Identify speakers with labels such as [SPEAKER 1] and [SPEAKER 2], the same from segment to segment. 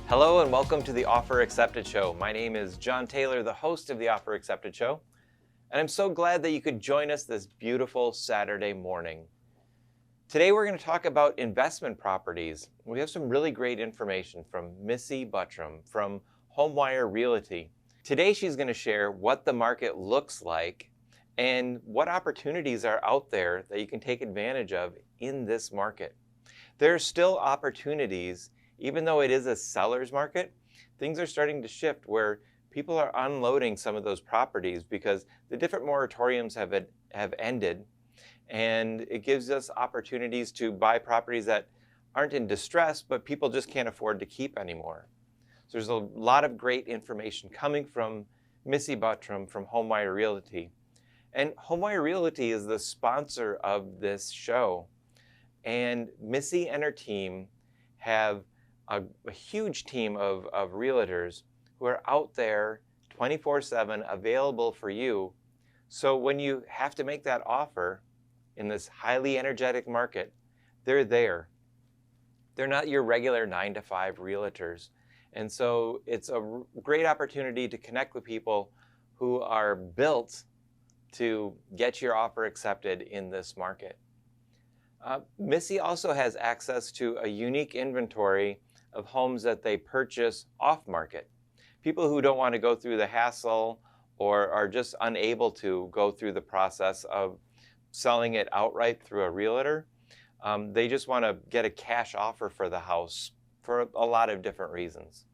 [SPEAKER 1] Hello and welcome to the Offer Accepted Show. My name is Jon Taylor, the host of the Offer Accepted Show, and I'm so glad that you could join us this beautiful Saturday morning. Today we're going to talk about investment properties. We have some really great information from Missy from HomeWire Realty. Today she's going to share what the market looks like and what opportunities are out there that you can take advantage of in this market. There are still opportunities, even though it is a seller's market. Things are starting to shift where people are unloading some of those properties because the different moratoriums have ended, and it gives us opportunities to buy properties that aren't in distress, but people just can't afford to keep anymore. So there's a lot of great information coming from Missy from HomeWire Realty. And HomeWire Realty is the sponsor of this show. And Missy and her team have a huge team of realtors who are out there 24/7 available for you. So when you have to make that offer in this highly energetic market, they're there. They're not your regular 9-to-5 realtors. And so it's a great opportunity to connect with people who are built to get your offer accepted in this market. Missy also has access to a unique inventory of homes that they purchase off market. People who don't want to go through the hassle or are just unable to go through the process of selling it outright through a realtor. They just want to get a cash offer for the house for a lot of different reasons.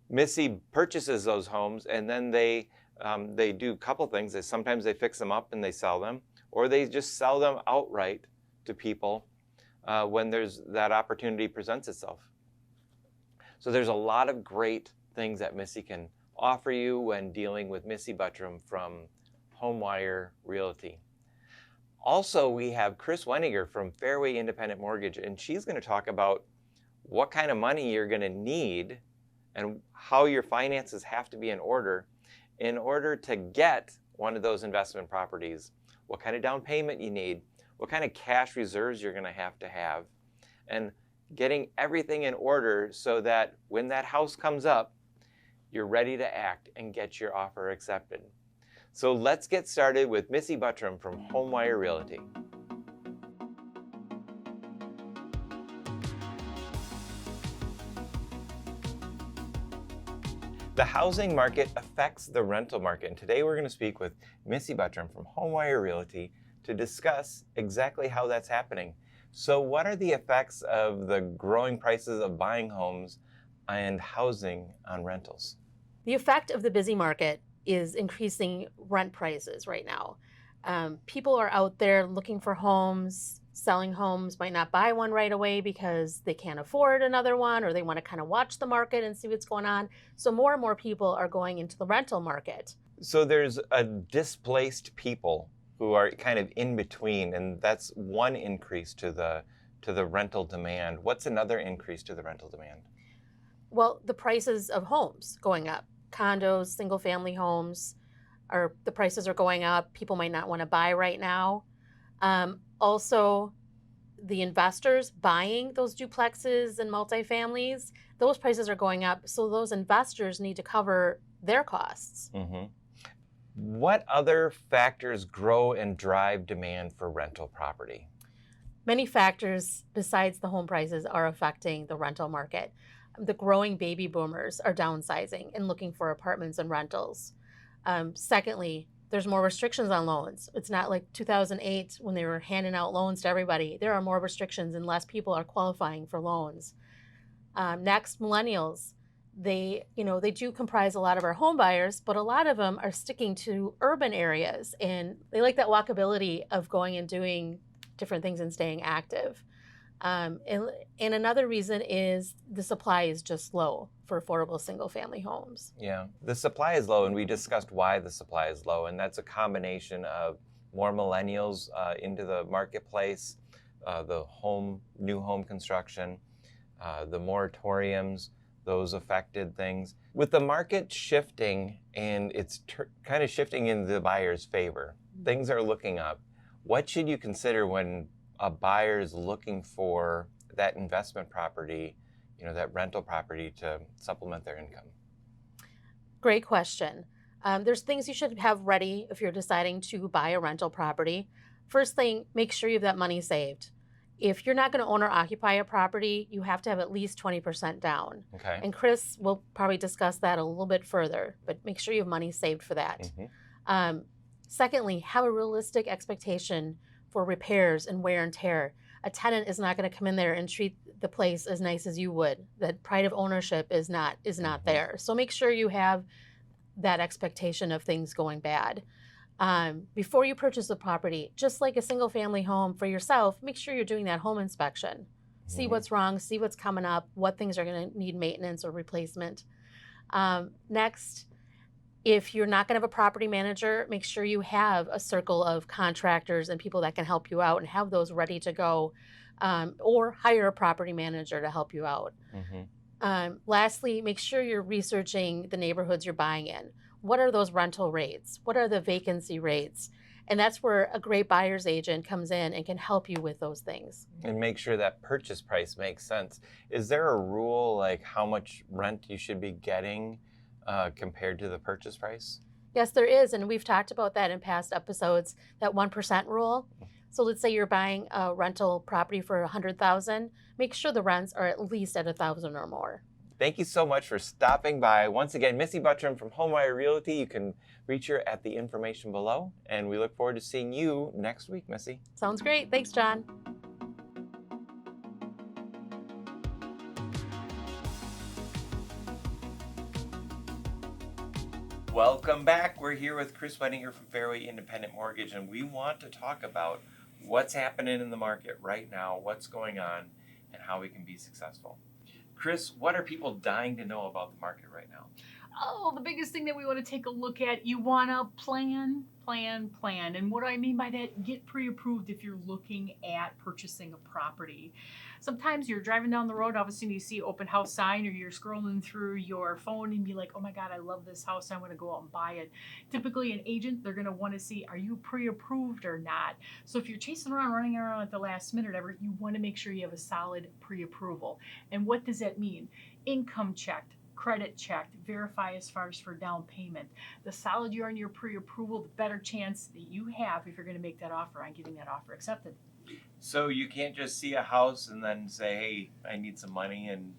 [SPEAKER 1] Missy purchases those homes and then they do a couple things. Sometimes they fix them up and they sell them, or they just sell them outright to people when that opportunity presents itself. So there's a lot of great things that Missy can offer you when dealing with Missy from HomeWire Realty. Also, we have Kris from Fairway Independent Mortgage, and she's going to talk about what kind of money you're going to need and how your finances have to be in order to get one of those investment properties, what kind of down payment you need, what kind of cash reserves you're going to have, and getting everything in order so that when that house comes up, you're ready to act and get your offer accepted. So let's get started with Missy from HomeWire Realty. The housing market affects the rental market, and today we're going to speak with Missy from HomeWire Realty to discuss exactly how that's happening. So what are the effects of the growing prices of buying homes and housing on rentals?
[SPEAKER 2] The effect of the busy market is increasing rent prices right now. People are out there looking for homes, selling homes, might not buy one right away because they can't afford another one, or they want to kind of watch the market and see what's going on. So more and more people are going into the rental market.
[SPEAKER 1] So there's a displaced people who are kind of in between, and that's one increase to the rental demand. What's another increase to the rental demand?
[SPEAKER 2] Well, the prices of homes going up. Condos, single family homes, the prices are going up. People might not want to buy right now. Also, the investors buying those duplexes and multifamilies, those prices are going up. So those investors need to cover their costs.
[SPEAKER 1] Mm-hmm. What other factors grow and drive demand for rental property?
[SPEAKER 2] Many factors besides the home prices are affecting the rental market. The growing baby boomers are downsizing and looking for apartments and rentals. Secondly, there's more restrictions on loans. It's not like 2008 when they were handing out loans to everybody. There are more restrictions and less people are qualifying for loans. Next, millennials. They do comprise a lot of our home buyers, but a lot of them are sticking to urban areas, and they like that walkability of going and doing different things and staying active. And another reason is the supply is just low for affordable single-family homes.
[SPEAKER 1] Yeah, the supply is low, and we discussed why the supply is low, and that's a combination of more millennials into the marketplace, the new home construction, the moratoriums, those affected things. With the market shifting, and it's kind of shifting in the buyer's favor, things are looking up. What should you consider when a buyer is looking for that investment property that rental property to supplement their income?
[SPEAKER 2] Great question. There's things you should have ready if you're deciding to buy a rental property. First thing, make sure you have that money saved. If you're not going to own or occupy a property, you have to have at least 20% down.
[SPEAKER 1] Okay.
[SPEAKER 2] And Kris will probably discuss that a little bit further, but make sure you have money saved for that. Secondly, have a realistic expectation for repairs and wear and tear. A tenant is not going to come in there and treat the place as nice as you would. That pride of ownership is not there. So make sure you have that expectation of things going bad. Before you purchase a property, just like a single family home for yourself, make sure you're doing that home inspection. See what's wrong, see what's coming up, what things are going to need maintenance or replacement. Next, if you're not going to have a property manager, make sure you have a circle of contractors and people that can help you out and have those ready to go, or hire a property manager to help you out. Lastly, make sure you're researching the neighborhoods you're buying in. What are those rental rates? What are the vacancy rates? And that's where a great buyer's agent comes in and can help you with those things.
[SPEAKER 1] And make sure that purchase price makes sense. Is there a rule like how much rent you should be getting compared to the purchase price?
[SPEAKER 2] Yes, there is. And we've talked about that in past episodes, that 1% rule. So let's say you're buying a rental property for $100,000. Make sure the rents are at least at $1,000 or more.
[SPEAKER 1] Thank you so much for stopping by. Once again, Missy Buttram from HomeWire Realty. You can reach her at the information below. And we look forward to seeing you next week, Missy.
[SPEAKER 2] Sounds great. Thanks, Jon.
[SPEAKER 1] Welcome back. We're here with Kris Wettinger from Fairway Independent Mortgage, and we want to talk about what's happening in the market right now, what's going on, and how we can be successful. Kris, what are people dying to know about the market right now?
[SPEAKER 3] Oh, the biggest thing that we want to take a look at, you want to plan. And what I mean by that, get pre-approved if you're looking at purchasing a property. Sometimes you're driving down the road, all of a sudden you see open house sign, or you're scrolling through your phone and be like, oh my God, I love this house, I'm going to go out and buy it. Typically an agent, they're going to want to see, are you pre-approved or not? So if you're chasing around, running around at the last minute, you want to make sure you have a solid pre-approval. And what does that mean? Income checked, credit checked, verify as far as for down payment. The solid you're on your pre-approval, the better chance that you have if you're going to make that offer on getting that offer accepted.
[SPEAKER 1] So you can't just see a house and then say, hey, I need some money and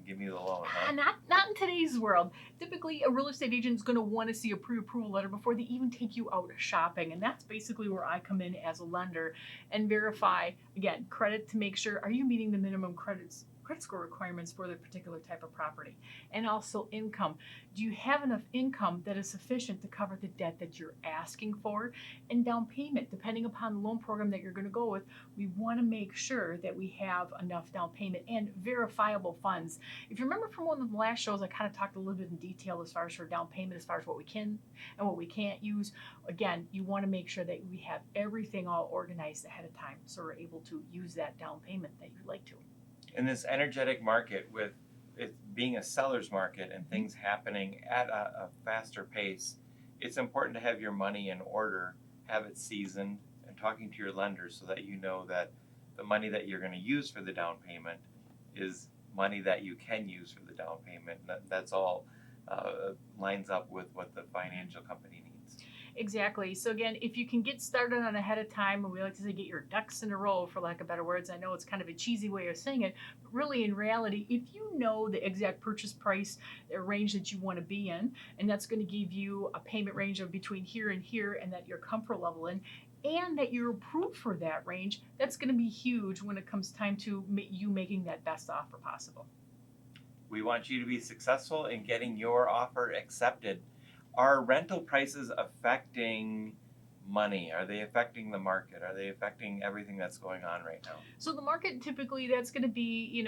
[SPEAKER 1] give me the loan, huh?
[SPEAKER 3] Not in today's world. Typically, a real estate agent is going to want to see a pre-approval letter before they even take you out shopping. And that's basically where I come in as a lender and verify, again, credit to make sure, are you meeting the minimum credit score requirements for the particular type of property? And also income. Do you have enough income that is sufficient to cover the debt that you're asking for? And down payment, depending upon the loan program that you're going to go with, we want to make sure that we have enough down payment and verifiable funds. If you remember from one of the last shows, I kind of talked a little bit in detail as far as for down payment, as far as what we can and what we can't use. Again, you want to make sure that we have everything all organized ahead of time so we're able to use that down payment that you'd like to.
[SPEAKER 1] In this energetic market, with it being a seller's market and things happening at a faster pace, it's important to have your money in order, have it seasoned, and talking to your lender so that you know that the money that you're going to use for the down payment is money that you can use for the down payment. That's all lines up with what the financial company needs.
[SPEAKER 3] Exactly. So again, if you can get started on ahead of time, and we like to say get your ducks in a row, for lack of better words. I know it's kind of a cheesy way of saying it, but really in reality, if you know the exact purchase price range that you want to be in, and that's going to give you a payment range of between here and here, and that your comfort level in, and that you're approved for that range, that's going to be huge when it comes time to you making that best offer possible.
[SPEAKER 1] We want you to be successful in getting your offer accepted. Are rental prices affecting money? Are they affecting the market? Are they affecting everything that's going on right now?
[SPEAKER 3] So the market, typically, that's going to be,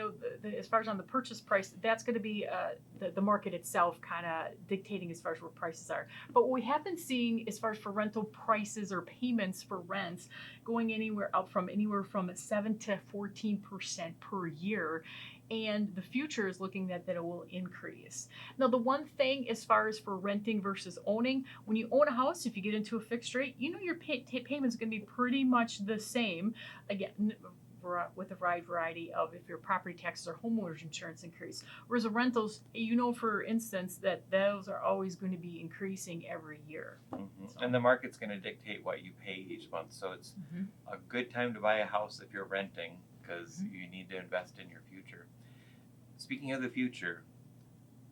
[SPEAKER 3] as far as on the purchase price, that's going to be the market itself kind of dictating as far as where prices are. But what we have been seeing as far as for rental prices or payments for rents going anywhere 7 to 14% per year. And the future is looking that it will increase. Now, the one thing as far as for renting versus owning, when you own a house, if you get into a fixed rate, your payment is going to be pretty much the same. Again, with a wide variety of if your property taxes or homeowners insurance increase. Whereas the rentals, for instance, that those are always going to be increasing every year.
[SPEAKER 1] Mm-hmm. So. And the market's going to dictate what you pay each month. So it's a good time to buy a house if you're renting, because you need to invest in your future. Speaking of the future,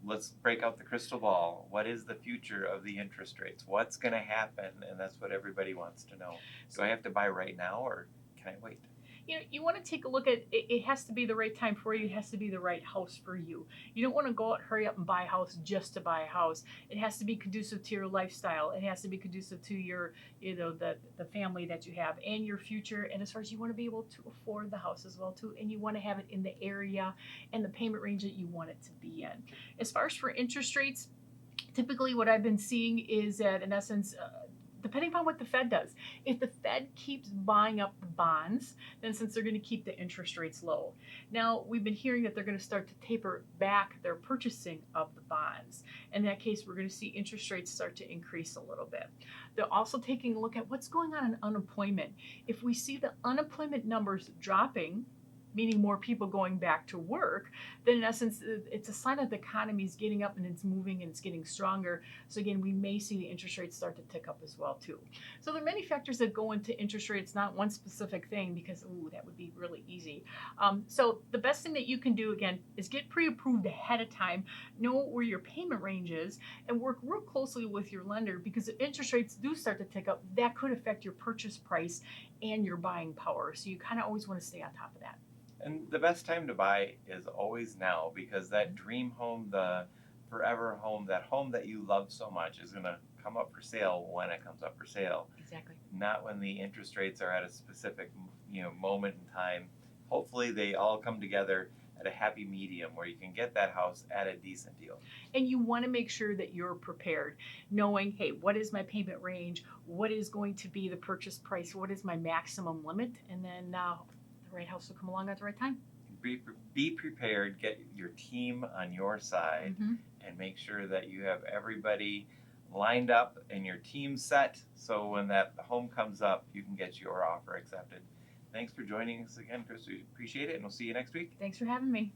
[SPEAKER 1] let's break out the crystal ball. What is the future of the interest rates? What's going to happen? And that's what everybody wants to know. Do I have to buy right now, or can I wait?
[SPEAKER 3] You want to take a look at it. It has to be the right time for you. It has to be the right house for you. You don't want to go out, hurry up and buy a house just to buy a house. It has to be conducive to your lifestyle. It has to be conducive to your, the family that you have and your future. And as far as you want to be able to afford the house as well too, and you want to have it in the area and the payment range that you want it to be in. As far as for interest rates, typically what I've been seeing is that in essence, depending upon what the Fed does. If the Fed keeps buying up the bonds, then since they're going to keep the interest rates low. Now, we've been hearing that they're going to start to taper back their purchasing of the bonds. In that case, we're going to see interest rates start to increase a little bit. They're also taking a look at what's going on in unemployment. If we see the unemployment numbers dropping, meaning more people going back to work, then in essence, it's a sign that the economy is getting up and it's moving and it's getting stronger. So again, we may see the interest rates start to tick up as well too. So there are many factors that go into interest rates, not one specific thing, because that would be really easy. So the best thing that you can do again is get pre-approved ahead of time, know where your payment range is, and work real closely with your lender, because if interest rates do start to tick up, that could affect your purchase price and your buying power. So you kind of always want to stay on top of that.
[SPEAKER 1] And the best time to buy is always now, because that dream home, the forever home, that home that you love so much is going to come up for sale when it comes up for sale.
[SPEAKER 3] Exactly.
[SPEAKER 1] Not when the interest rates are at a specific moment in time. Hopefully they all come together at a happy medium where you can get that house at a decent deal.
[SPEAKER 3] And you want to make sure that you're prepared, knowing, hey, what is my payment range? What is going to be the purchase price? What is my maximum limit? And then the right house will come along at the right time.
[SPEAKER 1] Be prepared, get your team on your side, and make sure that you have everybody lined up and your team set, so when that home comes up, you can get your offer accepted. Thanks for joining us again, Kris. We appreciate it, and we'll see you next week.
[SPEAKER 3] Thanks for having me.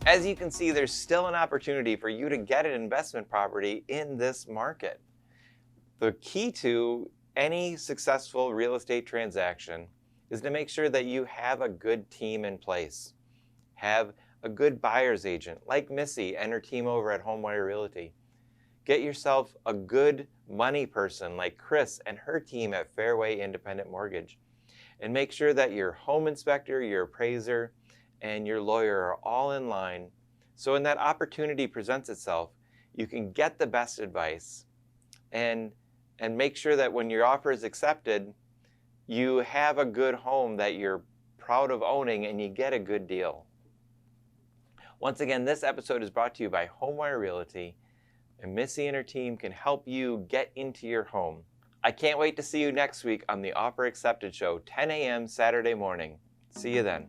[SPEAKER 1] As you can see, there's still an opportunity for you to get an investment property in this market. The key to any successful real estate transaction is to make sure that you have a good team in place. Have a good buyer's agent like Missy and her team over at HomeWire Realty. Get yourself a good money person like Kris and her team at Fairway Independent Mortgage. And make sure that your home inspector, your appraiser, and your lawyer are all in line, so when that opportunity presents itself, you can get the best advice and make sure that when your offer is accepted, you have a good home that you're proud of owning and you get a good deal. Once again, this episode is brought to you by HomeWire Realty, and Missy and her team can help you get into your home. I can't wait to see you next week on the Offer Accepted Show, 10 a.m. Saturday morning. See you then.